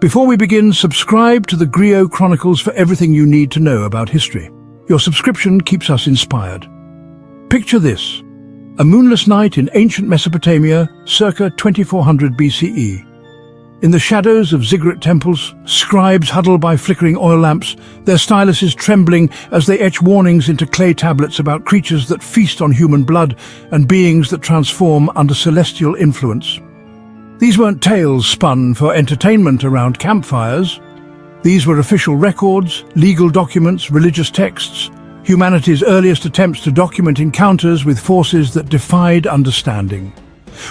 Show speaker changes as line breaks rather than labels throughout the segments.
Before we begin, subscribe to the Griot Chronicles for everything you need to know about history. Your subscription keeps us inspired. Picture this: a moonless night in ancient Mesopotamia, circa 2400 BCE. In the shadows of ziggurat temples, scribes huddle by flickering oil lamps, their styluses trembling as they etch warnings into clay tablets about creatures that feast on human blood and beings that transform under celestial influence. These weren't tales spun for entertainment around campfires. These were official records, legal documents, religious texts, humanity's earliest attempts to document encounters with forces that defied understanding.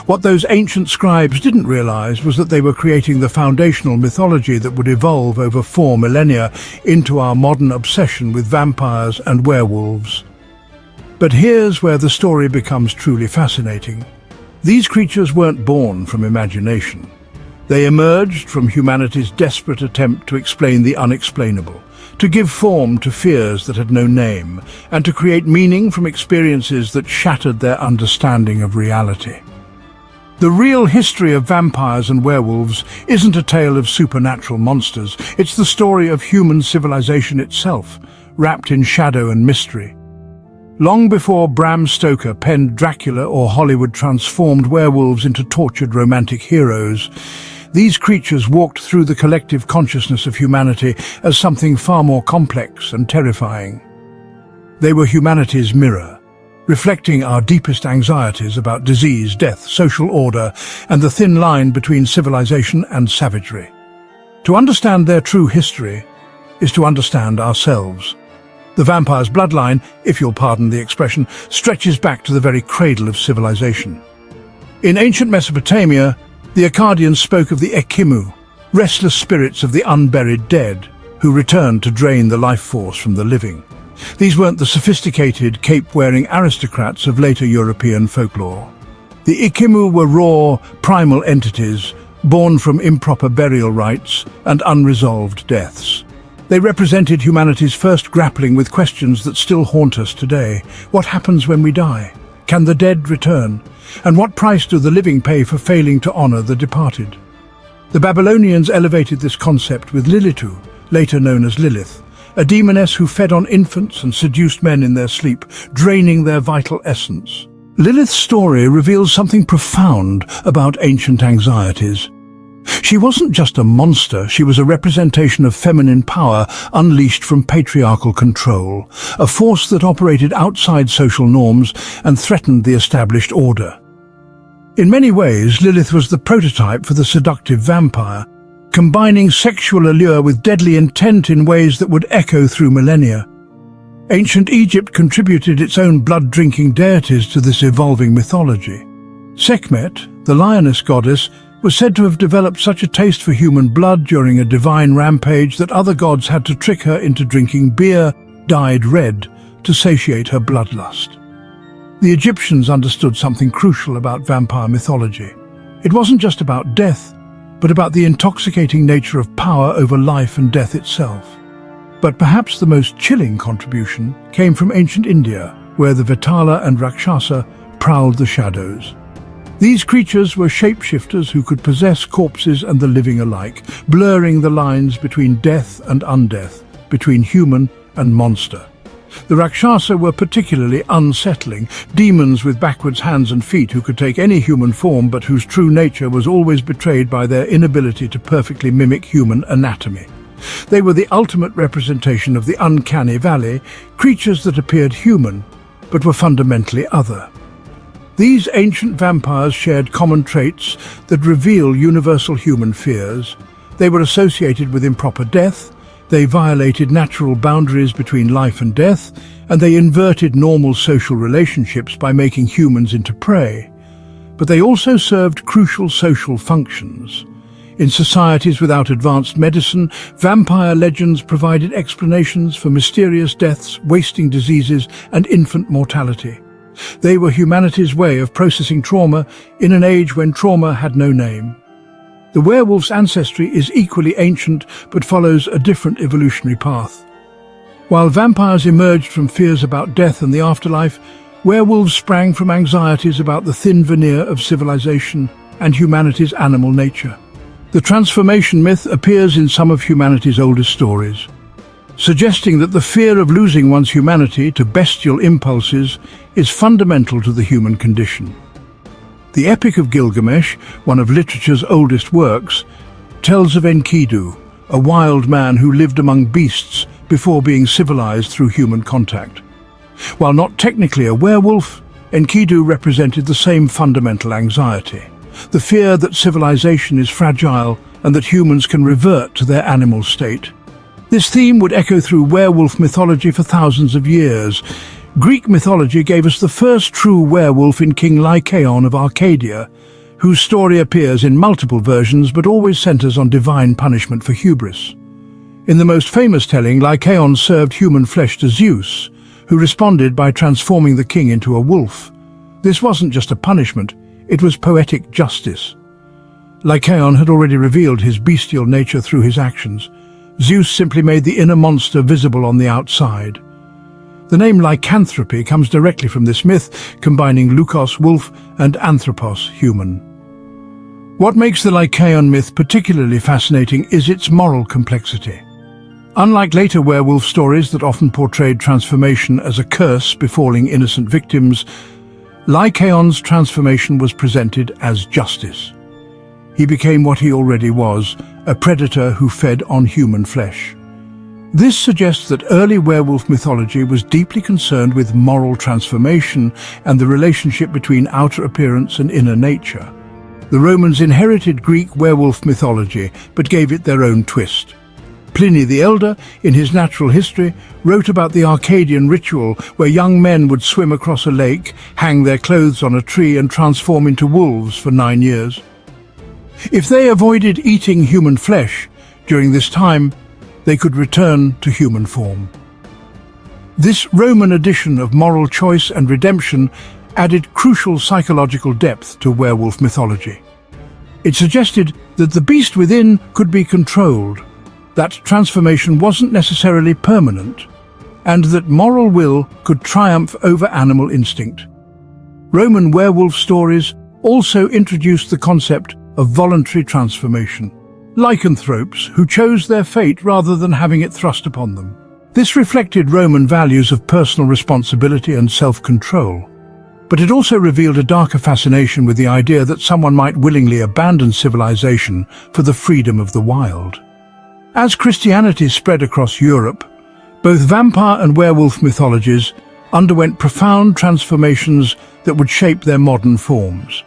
What those ancient scribes didn't realize was that they were creating the foundational mythology that would evolve over 4 millennia into our modern obsession with vampires and werewolves. But here's where the story becomes truly fascinating. These creatures weren't born from imagination. They emerged from humanity's desperate attempt to explain the unexplainable, to give form to fears that had no name, and to create meaning from experiences that shattered their understanding of reality. The real history of vampires and werewolves isn't a tale of supernatural monsters. It's the story of human civilization itself, wrapped in shadow and mystery. Long before Bram Stoker penned Dracula or Hollywood transformed werewolves into tortured romantic heroes, these creatures walked through the collective consciousness of humanity as something far more complex and terrifying. They were humanity's mirror, reflecting our deepest anxieties about disease, death, social order, and the thin line between civilization and savagery. To understand their true history is to understand ourselves. The vampire's bloodline, if you'll pardon the expression, stretches back to the very cradle of civilization. In ancient Mesopotamia, the Akkadians spoke of the Ekimu, restless spirits of the unburied dead, who returned to drain the life force from the living. These weren't the sophisticated, cape-wearing aristocrats of later European folklore. The Ekimu were raw, primal entities, born from improper burial rites and unresolved deaths. They represented humanity's first grappling with questions that still haunt us today. What happens when we die? Can the dead return? And what price do the living pay for failing to honor the departed? The Babylonians elevated this concept with Lilitu, later known as Lilith, a demoness who fed on infants and seduced men in their sleep, draining their vital essence. Lilith's story reveals something profound about ancient anxieties. She wasn't just a monster, she was a representation of feminine power unleashed from patriarchal control, a force that operated outside social norms and threatened the established order. In many ways, Lilith was the prototype for the seductive vampire, combining sexual allure with deadly intent in ways that would echo through millennia. Ancient Egypt contributed its own blood-drinking deities to this evolving mythology. Sekhmet, the lioness goddess, was said to have developed such a taste for human blood during a divine rampage that other gods had to trick her into drinking beer dyed red to satiate her bloodlust. The Egyptians understood something crucial about vampire mythology. It wasn't just about death, but about the intoxicating nature of power over life and death itself. But perhaps the most chilling contribution came from ancient India, where the Vitala and Rakshasa prowled the shadows. These creatures were shapeshifters who could possess corpses and the living alike, blurring the lines between death and undeath, between human and monster. The Rakshasa were particularly unsettling, demons with backwards hands and feet who could take any human form but whose true nature was always betrayed by their inability to perfectly mimic human anatomy. They were the ultimate representation of the uncanny valley, creatures that appeared human but were fundamentally other. These ancient vampires shared common traits that reveal universal human fears. They were associated with improper death, they violated natural boundaries between life and death, and they inverted normal social relationships by making humans into prey. But they also served crucial social functions. In societies without advanced medicine, vampire legends provided explanations for mysterious deaths, wasting diseases, and infant mortality. They were humanity's way of processing trauma in an age when trauma had no name. The werewolf's ancestry is equally ancient but follows a different evolutionary path. While vampires emerged from fears about death and the afterlife, werewolves sprang from anxieties about the thin veneer of civilization and humanity's animal nature. The transformation myth appears in some of humanity's oldest stories, suggesting that the fear of losing one's humanity to bestial impulses is fundamental to the human condition. The Epic of Gilgamesh, one of literature's oldest works, tells of Enkidu, a wild man who lived among beasts before being civilized through human contact. While not technically a werewolf, Enkidu represented the same fundamental anxiety, the fear that civilization is fragile and that humans can revert to their animal state. This theme would echo through werewolf mythology for thousands of years. Greek mythology gave us the first true werewolf in King Lycaon of Arcadia, whose story appears in multiple versions but always centers on divine punishment for hubris. In the most famous telling, Lycaon served human flesh to Zeus, who responded by transforming the king into a wolf. This wasn't just a punishment, it was poetic justice. Lycaon had already revealed his bestial nature through his actions. Zeus simply made the inner monster visible on the outside. The name lycanthropy comes directly from this myth, combining lukos, wolf, and anthropos, human. What makes the Lycaon myth particularly fascinating is its moral complexity. Unlike later werewolf stories that often portrayed transformation as a curse befalling innocent victims, Lycaon's transformation was presented as justice. He became what he already was, a predator who fed on human flesh. This suggests that early werewolf mythology was deeply concerned with moral transformation and the relationship between outer appearance and inner nature. The Romans inherited Greek werewolf mythology, but gave it their own twist. Pliny the Elder, in his Natural History, wrote about the Arcadian ritual where young men would swim across a lake, hang their clothes on a tree and transform into wolves for 9 years. If they avoided eating human flesh during this time, they could return to human form. This Roman addition of moral choice and redemption added crucial psychological depth to werewolf mythology. It suggested that the beast within could be controlled, that transformation wasn't necessarily permanent, and that moral will could triumph over animal instinct. Roman werewolf stories also introduced the concept of voluntary transformation. Lycanthropes who chose their fate rather than having it thrust upon them. This reflected Roman values of personal responsibility and self-control. But it also revealed a darker fascination with the idea that someone might willingly abandon civilization for the freedom of the wild. As Christianity spread across Europe, both vampire and werewolf mythologies underwent profound transformations that would shape their modern forms.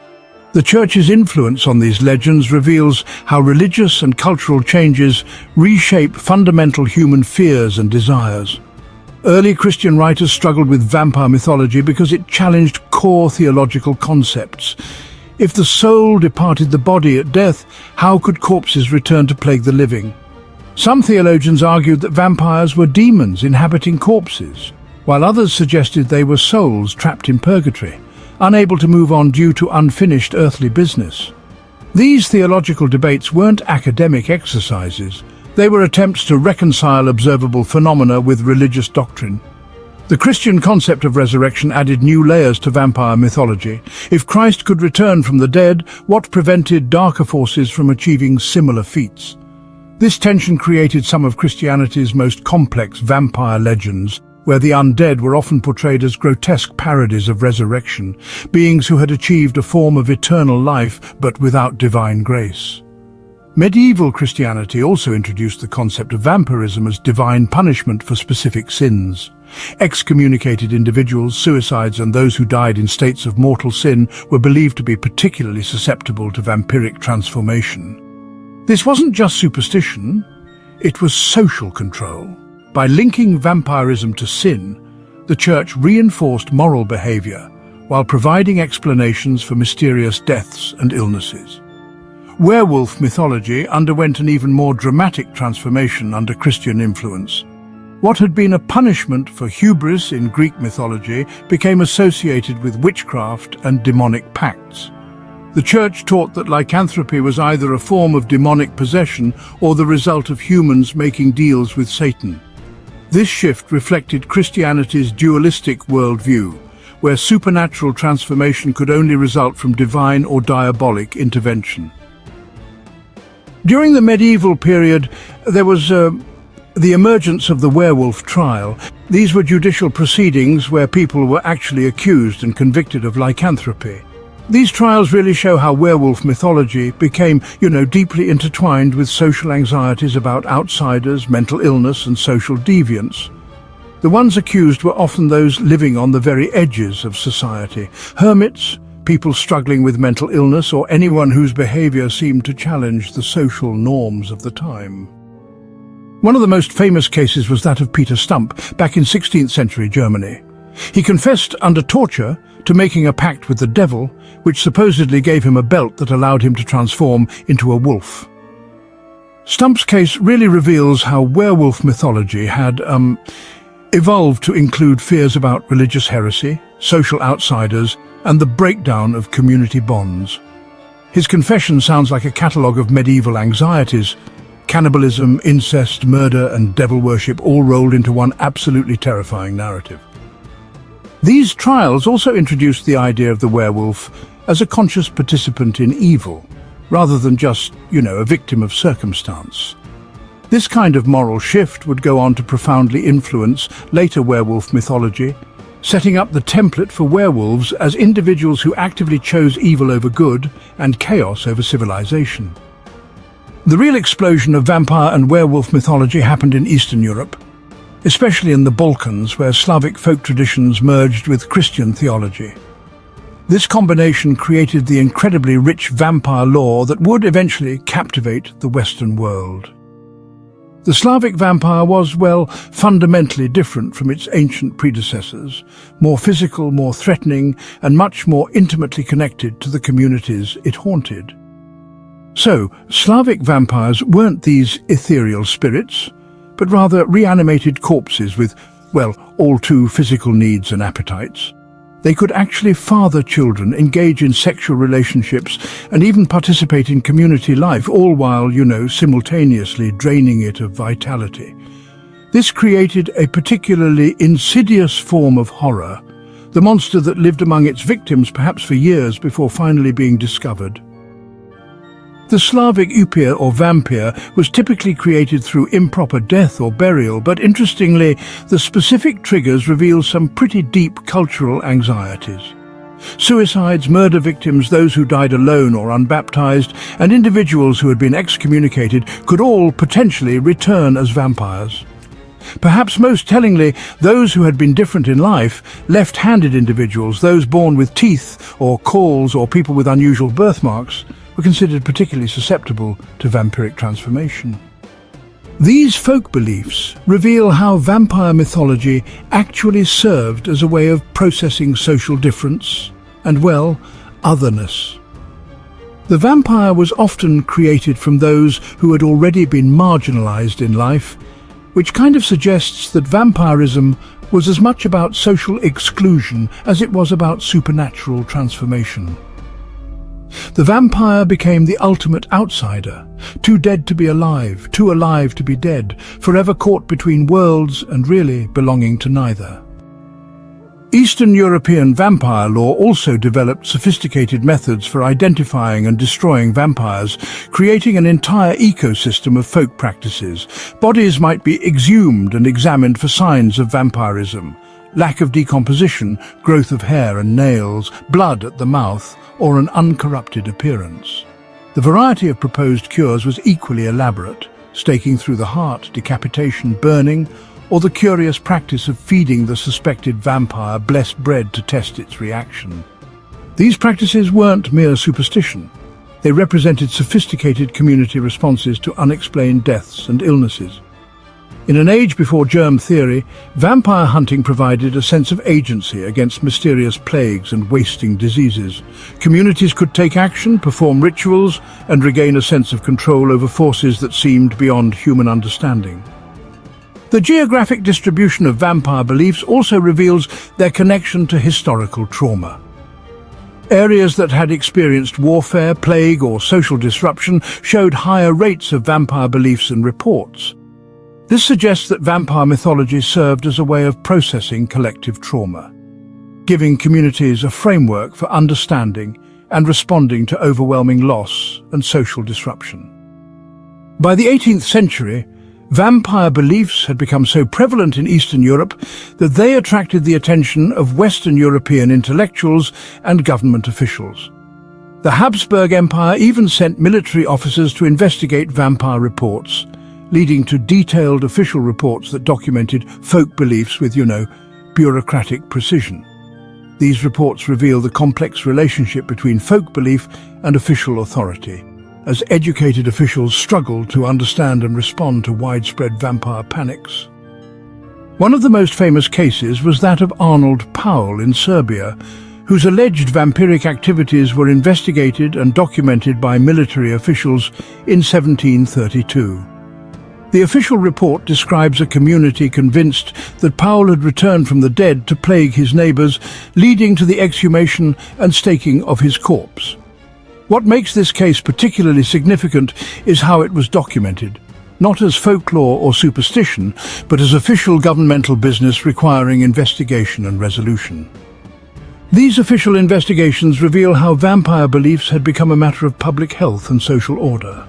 The Church's influence on these legends reveals how religious and cultural changes reshape fundamental human fears and desires. Early Christian writers struggled with vampire mythology because it challenged core theological concepts. If the soul departed the body at death, how could corpses return to plague the living? Some theologians argued that vampires were demons inhabiting corpses, while others suggested they were souls trapped in purgatory, unable to move on due to unfinished earthly business. These theological debates weren't academic exercises. They were attempts to reconcile observable phenomena with religious doctrine. The Christian concept of resurrection added new layers to vampire mythology. If Christ could return from the dead, what prevented darker forces from achieving similar feats? This tension created some of Christianity's most complex vampire legends, where the undead were often portrayed as grotesque parodies of resurrection, beings who had achieved a form of eternal life but without divine grace. Medieval Christianity also introduced the concept of vampirism as divine punishment for specific sins. Excommunicated individuals, suicides, and those who died in states of mortal sin were believed to be particularly susceptible to vampiric transformation. This wasn't just superstition, it was social control. By linking vampirism to sin, the Church reinforced moral behavior while providing explanations for mysterious deaths and illnesses. Werewolf mythology underwent an even more dramatic transformation under Christian influence. What had been a punishment for hubris in Greek mythology became associated with witchcraft and demonic pacts. The Church taught that lycanthropy was either a form of demonic possession or the result of humans making deals with Satan. This shift reflected Christianity's dualistic worldview, where supernatural transformation could only result from divine or diabolic intervention. During the medieval period, there was the emergence of the werewolf trial. These were judicial proceedings where people were actually accused and convicted of lycanthropy. These trials really show how werewolf mythology became, deeply intertwined with social anxieties about outsiders, mental illness, and social deviance. The ones accused were often those living on the very edges of society: hermits, people struggling with mental illness, or anyone whose behavior seemed to challenge the social norms of the time. One of the most famous cases was that of Peter Stump, back in 16th century Germany. He confessed under torture to making a pact with the devil, which supposedly gave him a belt that allowed him to transform into a wolf. Stump's case really reveals how werewolf mythology had evolved to include fears about religious heresy, social outsiders, and the breakdown of community bonds. His confession sounds like a catalogue of medieval anxieties: cannibalism, incest, murder, and devil worship, all rolled into one absolutely terrifying narrative. These trials also introduced the idea of the werewolf as a conscious participant in evil, rather than just, a victim of circumstance. This kind of moral shift would go on to profoundly influence later werewolf mythology, setting up the template for werewolves as individuals who actively chose evil over good and chaos over civilization. The real explosion of vampire and werewolf mythology happened in Eastern Europe, especially in the Balkans, where Slavic folk traditions merged with Christian theology. This combination created the incredibly rich vampire lore that would eventually captivate the Western world. The Slavic vampire was, fundamentally different from its ancient predecessors, more physical, more threatening, and much more intimately connected to the communities it haunted. So, Slavic vampires weren't these ethereal spirits, but rather reanimated corpses with, all too physical needs and appetites. They could actually father children, engage in sexual relationships, and even participate in community life, all while, simultaneously draining it of vitality. This created a particularly insidious form of horror, the monster that lived among its victims perhaps for years before finally being discovered. The Slavic upir or vampire was typically created through improper death or burial, but interestingly, the specific triggers reveal some pretty deep cultural anxieties. Suicides, murder victims, those who died alone or unbaptized, and individuals who had been excommunicated could all potentially return as vampires. Perhaps most tellingly, those who had been different in life, left-handed individuals, those born with teeth or claws, or people with unusual birthmarks, were considered particularly susceptible to vampiric transformation. These folk beliefs reveal how vampire mythology actually served as a way of processing social difference and, otherness. The vampire was often created from those who had already been marginalized in life, which kind of suggests that vampirism was as much about social exclusion as it was about supernatural transformation. The vampire became the ultimate outsider, too dead to be alive, too alive to be dead, forever caught between worlds and really belonging to neither. Eastern European vampire lore also developed sophisticated methods for identifying and destroying vampires, creating an entire ecosystem of folk practices. Bodies might be exhumed and examined for signs of vampirism: lack of decomposition, growth of hair and nails, blood at the mouth, or an uncorrupted appearance. The variety of proposed cures was equally elaborate: staking through the heart, decapitation, burning, or the curious practice of feeding the suspected vampire blessed bread to test its reaction. These practices weren't mere superstition. They represented sophisticated community responses to unexplained deaths and illnesses. In an age before germ theory, vampire hunting provided a sense of agency against mysterious plagues and wasting diseases. Communities could take action, perform rituals, and regain a sense of control over forces that seemed beyond human understanding. The geographic distribution of vampire beliefs also reveals their connection to historical trauma. Areas that had experienced warfare, plague, or social disruption showed higher rates of vampire beliefs and reports. This suggests that vampire mythology served as a way of processing collective trauma, giving communities a framework for understanding and responding to overwhelming loss and social disruption. By the 18th century, vampire beliefs had become so prevalent in Eastern Europe that they attracted the attention of Western European intellectuals and government officials. The Habsburg Empire even sent military officers to investigate vampire reports, leading to detailed official reports that documented folk beliefs with, bureaucratic precision. These reports reveal the complex relationship between folk belief and official authority, as educated officials struggled to understand and respond to widespread vampire panics. One of the most famous cases was that of Arnold Powell in Serbia, whose alleged vampiric activities were investigated and documented by military officials in 1732. The official report describes a community convinced that Powell had returned from the dead to plague his neighbours, leading to the exhumation and staking of his corpse. What makes this case particularly significant is how it was documented, not as folklore or superstition, but as official governmental business requiring investigation and resolution. These official investigations reveal how vampire beliefs had become a matter of public health and social order.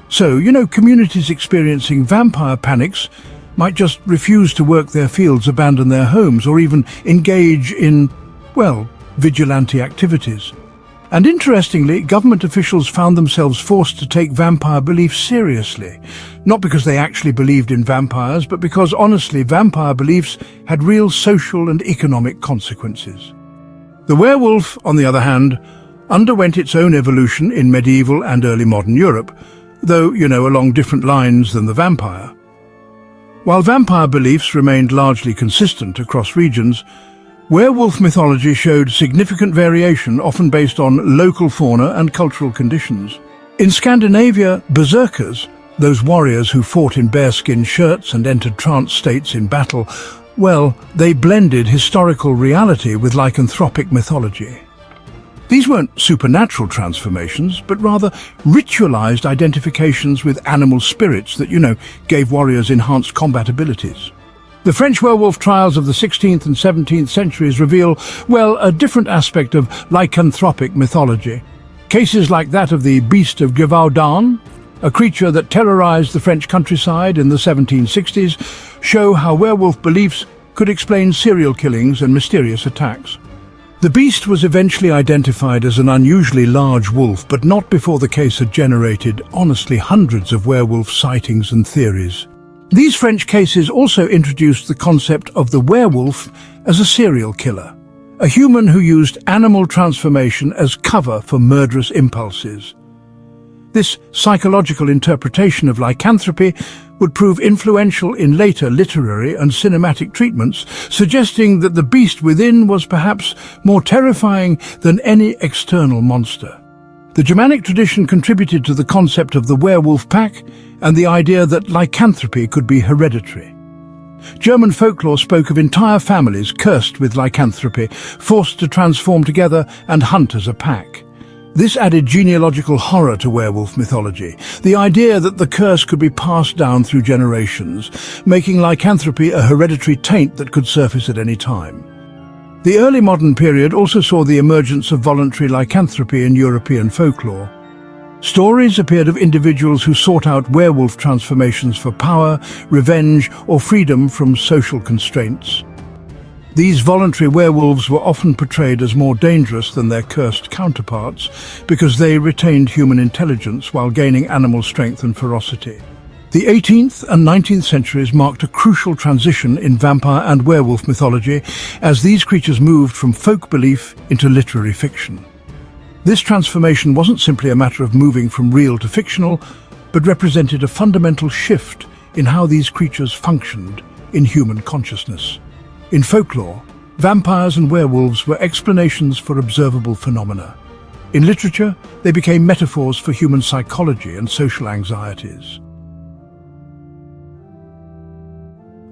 So, communities experiencing vampire panics might just refuse to work their fields, abandon their homes, or even engage in, vigilante activities. And interestingly, government officials found themselves forced to take vampire beliefs seriously, not because they actually believed in vampires, but because, honestly, vampire beliefs had real social and economic consequences. The werewolf, on the other hand, underwent its own evolution in medieval and early modern Europe, though, along different lines than the vampire. While vampire beliefs remained largely consistent across regions, werewolf mythology showed significant variation, often based on local fauna and cultural conditions. In Scandinavia, berserkers, those warriors who fought in bearskin shirts and entered trance states in battle, they blended historical reality with lycanthropic mythology. These weren't supernatural transformations, but rather ritualized identifications with animal spirits that, gave warriors enhanced combat abilities. The French werewolf trials of the 16th and 17th centuries reveal, a different aspect of lycanthropic mythology. Cases like that of the Beast of Gévaudan, a creature that terrorized the French countryside in the 1760s, show how werewolf beliefs could explain serial killings and mysterious attacks. The beast was eventually identified as an unusually large wolf, but not before the case had generated, honestly, hundreds of werewolf sightings and theories. These French cases also introduced the concept of the werewolf as a serial killer, a human who used animal transformation as cover for murderous impulses. This psychological interpretation of lycanthropy would prove influential in later literary and cinematic treatments, suggesting that the beast within was perhaps more terrifying than any external monster. The Germanic tradition contributed to the concept of the werewolf pack and the idea that lycanthropy could be hereditary. German folklore spoke of entire families cursed with lycanthropy, forced to transform together and hunt as a pack. This added genealogical horror to werewolf mythology, the idea that the curse could be passed down through generations, making lycanthropy a hereditary taint that could surface at any time. The early modern period also saw the emergence of voluntary lycanthropy in European folklore. Stories appeared of individuals who sought out werewolf transformations for power, revenge, or freedom from social constraints. These voluntary werewolves were often portrayed as more dangerous than their cursed counterparts because they retained human intelligence while gaining animal strength and ferocity. The 18th and 19th centuries marked a crucial transition in vampire and werewolf mythology as these creatures moved from folk belief into literary fiction. This transformation wasn't simply a matter of moving from real to fictional, but represented a fundamental shift in how these creatures functioned in human consciousness. In folklore, vampires and werewolves were explanations for observable phenomena. In literature, they became metaphors for human psychology and social anxieties.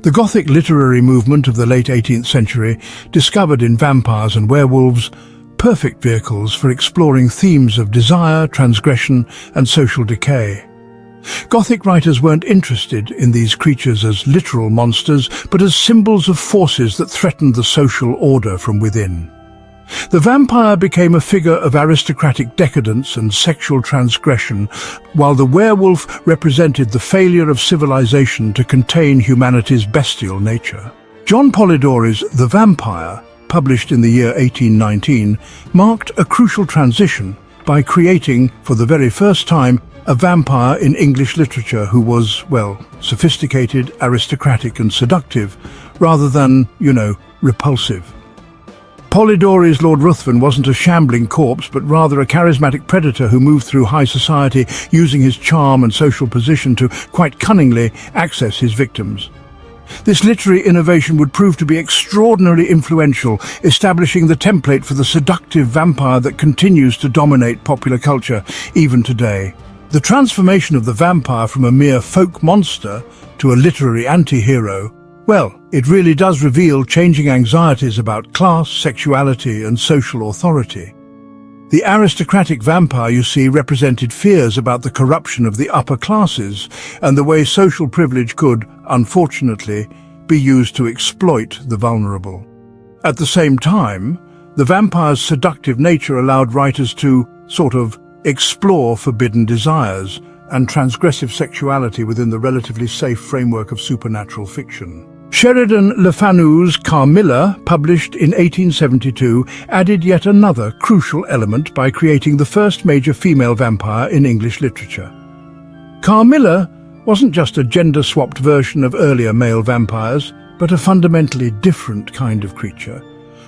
The Gothic literary movement of the late 18th century discovered in vampires and werewolves perfect vehicles for exploring themes of desire, transgression, and social decay. Gothic writers weren't interested in these creatures as literal monsters, but as symbols of forces that threatened the social order from within. The vampire became a figure of aristocratic decadence and sexual transgression, while the werewolf represented the failure of civilization to contain humanity's bestial nature. John Polidori's The Vampire, published in the year 1819, marked a crucial transition by creating, for the very first time, a vampire in English literature who was, well, sophisticated, aristocratic and seductive, rather than, repulsive. Polidori's Lord Ruthven wasn't a shambling corpse, but rather a charismatic predator who moved through high society, using his charm and social position to, quite cunningly, access his victims. This literary innovation would prove to be extraordinarily influential, establishing the template for the seductive vampire that continues to dominate popular culture even today. The transformation of the vampire from a mere folk monster to a literary anti-hero, well, it really does reveal changing anxieties about class, sexuality and social authority. The aristocratic vampire, you see, represented fears about the corruption of the upper classes and the way social privilege could, unfortunately, be used to exploit the vulnerable. At the same time, the vampire's seductive nature allowed writers to, explore forbidden desires and transgressive sexuality within the relatively safe framework of supernatural fiction. Sheridan Le Fanu's Carmilla, published in 1872, added yet another crucial element by creating the first major female vampire in English literature. Carmilla wasn't just a gender-swapped version of earlier male vampires, but a fundamentally different kind of creature,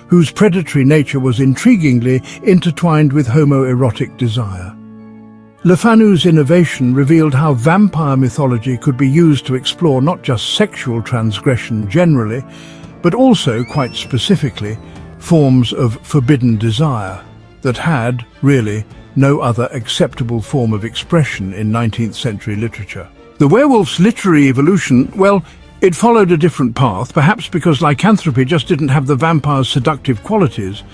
whose predatory nature was intriguingly intertwined with homoerotic desire. Le Fanu's innovation revealed how vampire mythology could be used to explore not just sexual transgression generally, but also, quite specifically, forms of forbidden desire that had, really, no other acceptable form of expression in 19th century literature. The werewolf's literary evolution, well, it followed a different path, perhaps because lycanthropy just didn't have the vampire's seductive qualities.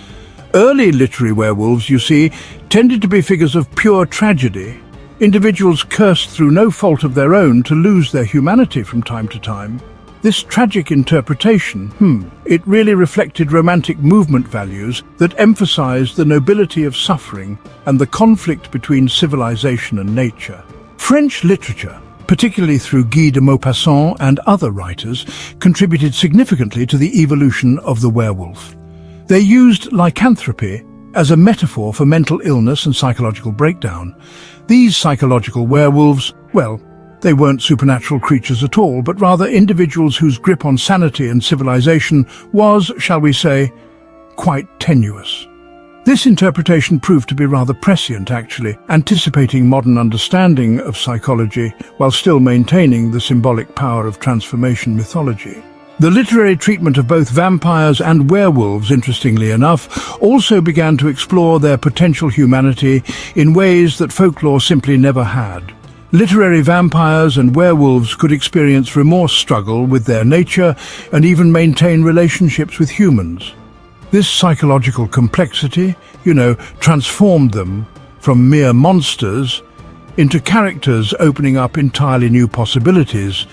Early literary werewolves, you see, tended to be figures of pure tragedy, individuals cursed through no fault of their own to lose their humanity from time to time. This tragic interpretation, it really reflected romantic movement values that emphasized the nobility of suffering and the conflict between civilization and nature. French literature, particularly through Guy de Maupassant and other writers, contributed significantly to the evolution of the werewolf. They used lycanthropy as a metaphor for mental illness and psychological breakdown. These psychological werewolves, well, they weren't supernatural creatures at all, but rather individuals whose grip on sanity and civilization was, shall we say, quite tenuous. This interpretation proved to be rather prescient, actually, anticipating modern understanding of psychology while still maintaining the symbolic power of transformation mythology. The literary treatment of both vampires and werewolves, interestingly enough, also began to explore their potential humanity in ways that folklore simply never had. Literary vampires and werewolves could experience remorse, struggle with their nature, and even maintain relationships with humans. This psychological complexity, transformed them from mere monsters into characters opening up entirely new possibilities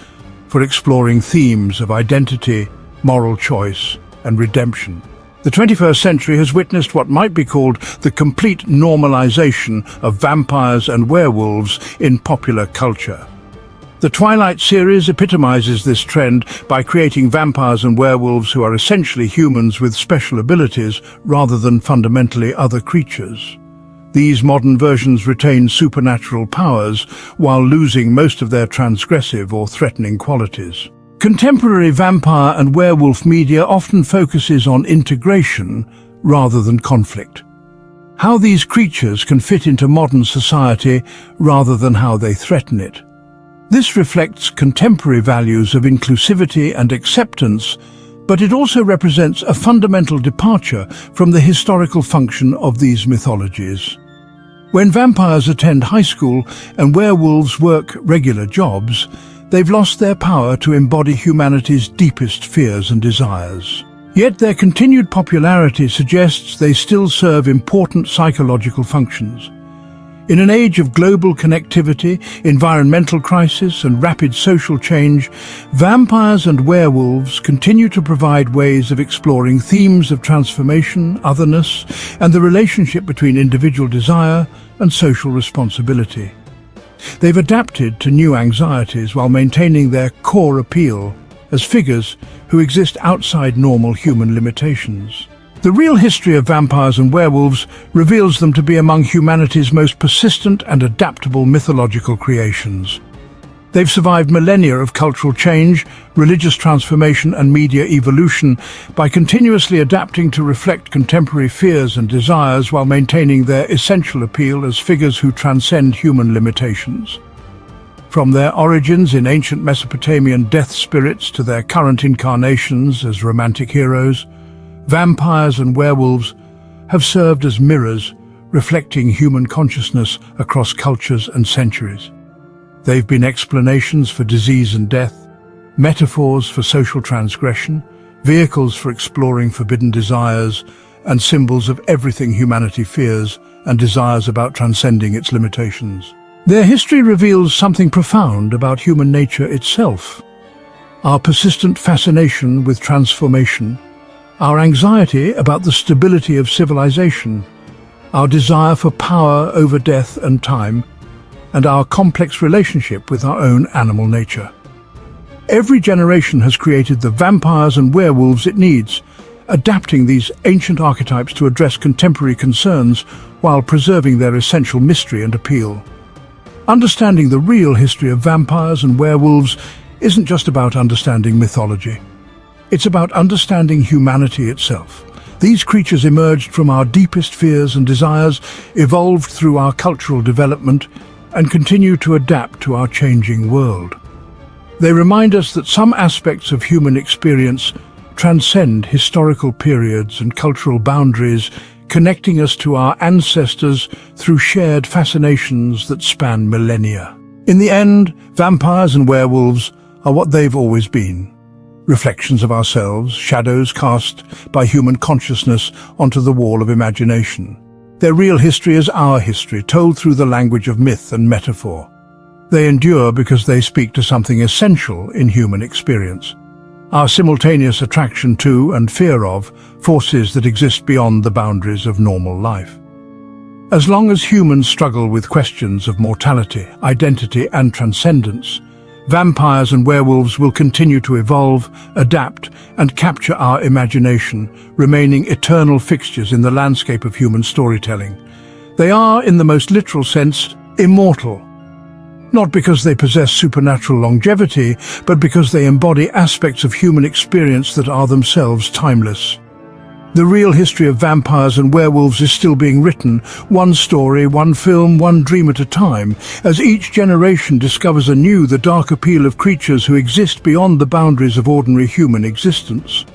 for exploring themes of identity, moral choice, and redemption. The 21st century has witnessed what might be called the complete normalization of vampires and werewolves in popular culture. The Twilight series epitomizes this trend by creating vampires and werewolves who are essentially humans with special abilities rather than fundamentally other creatures. These modern versions retain supernatural powers while losing most of their transgressive or threatening qualities. Contemporary vampire and werewolf media often focuses on integration rather than conflict. How these creatures can fit into modern society rather than how they threaten it. This reflects contemporary values of inclusivity and acceptance, but it also represents a fundamental departure from the historical function of these mythologies. When vampires attend high school and werewolves work regular jobs, they've lost their power to embody humanity's deepest fears and desires. Yet their continued popularity suggests they still serve important psychological functions. In an age of global connectivity, environmental crisis, and rapid social change, vampires and werewolves continue to provide ways of exploring themes of transformation, otherness, and the relationship between individual desire and social responsibility. They've adapted to new anxieties while maintaining their core appeal as figures who exist outside normal human limitations. The real history of vampires and werewolves reveals them to be among humanity's most persistent and adaptable mythological creations. They've survived millennia of cultural change, religious transformation, and media evolution by continuously adapting to reflect contemporary fears and desires while maintaining their essential appeal as figures who transcend human limitations. From their origins in ancient Mesopotamian death spirits to their current incarnations as romantic heroes, vampires and werewolves have served as mirrors reflecting human consciousness across cultures and centuries. They've been explanations for disease and death, metaphors for social transgression, vehicles for exploring forbidden desires, and symbols of everything humanity fears and desires about transcending its limitations. Their history reveals something profound about human nature itself. Our persistent fascination with transformation, our anxiety about the stability of civilization, our desire for power over death and time, and our complex relationship with our own animal nature. Every generation has created the vampires and werewolves it needs, adapting these ancient archetypes to address contemporary concerns while preserving their essential mystery and appeal. Understanding the real history of vampires and werewolves isn't just about understanding mythology. It's about understanding humanity itself. These creatures emerged from our deepest fears and desires, evolved through our cultural development, and continue to adapt to our changing world. They remind us that some aspects of human experience transcend historical periods and cultural boundaries, connecting us to our ancestors through shared fascinations that span millennia. In the end, vampires and werewolves are what they've always been. Reflections of ourselves, shadows cast by human consciousness onto the wall of imagination. Their real history is our history, told through the language of myth and metaphor. They endure because they speak to something essential in human experience. Our simultaneous attraction to and fear of forces that exist beyond the boundaries of normal life. As long as humans struggle with questions of mortality, identity, and transcendence, vampires and werewolves will continue to evolve, adapt, and capture our imagination, remaining eternal fixtures in the landscape of human storytelling. They are, in the most literal sense, immortal. Not because they possess supernatural longevity, but because they embody aspects of human experience that are themselves timeless. The real history of vampires and werewolves is still being written, one story, one film, one dream at a time, as each generation discovers anew the dark appeal of creatures who exist beyond the boundaries of ordinary human existence.